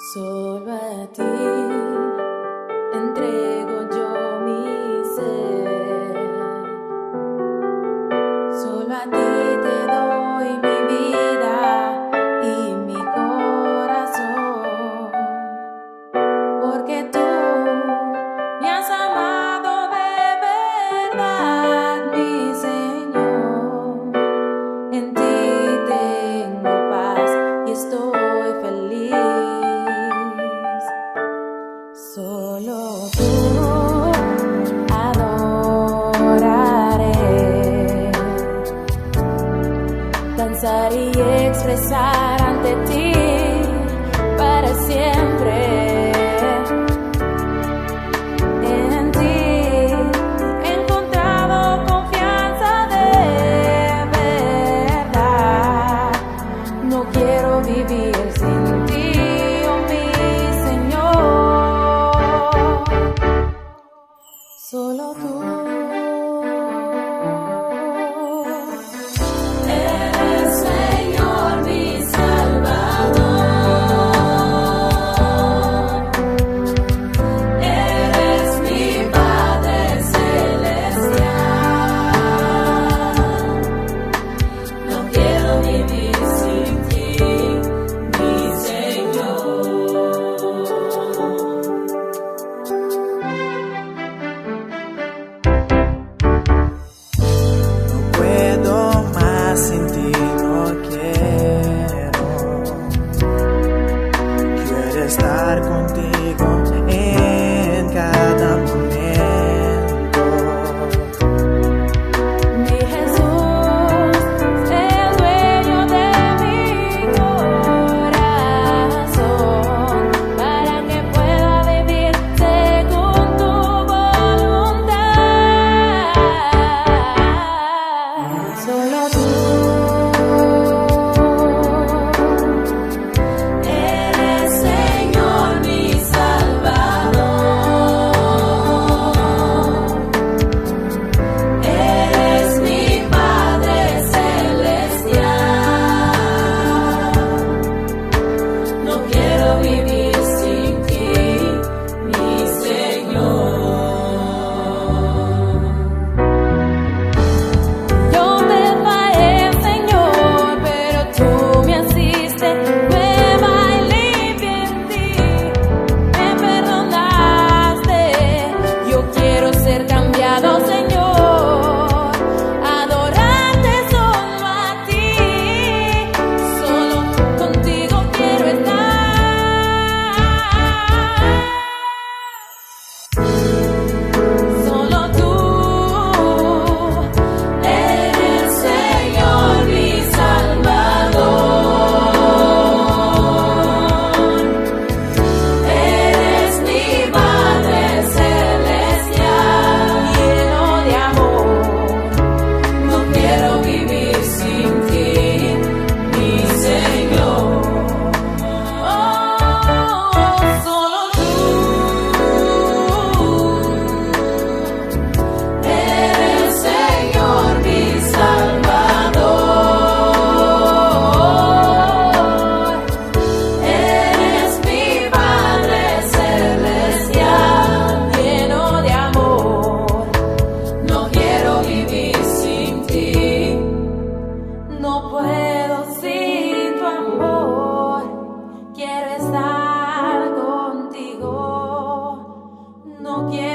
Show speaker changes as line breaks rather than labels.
Solo a ti entrego yo mi ser, solo a ti te doy mi vida y mi corazón, porque tú me has amado de verdad, mi Señor. En ti tengo paz y estoy feliz. Solo tú adoraré, danzar y expresar ante ti para siempre. En ti he encontrado confianza de verdad. No quiero vivir sin ti, oh mi Señor. Solo tú eres, Señor, mi Salvador. Eres mi Padre celestial. No quiero vivir sin ti, mi Señor.
Sin ti no quiero estar contigo en cada momento.
Mi Jesús, el dueño de mi corazón, para que pueda vivir según tu voluntad. Solo tú eres, Señor, mi Salvador. Eres mi Padre celestial. No quiero vivir sin ti, mi Señor. Yo me fallé, Señor, pero tú me asistes, nueva y limpia en ti. Me perdonaste, yo quiero ser cambiado, Señor. Adorarte solo a ti, solo contigo quiero estar. Solo tú eres, Señor, mi Salvador. Eres mi Padre celestial, lleno de amor. No quiero vivir sin ti, mi Señor. Oh, solo tú eres, Señor, mi Salvador. Eres mi Padre celestial, lleno de amor. No quiero vivir sin ti. No puedo sin tu amor. Quiero estar contigo. No quiero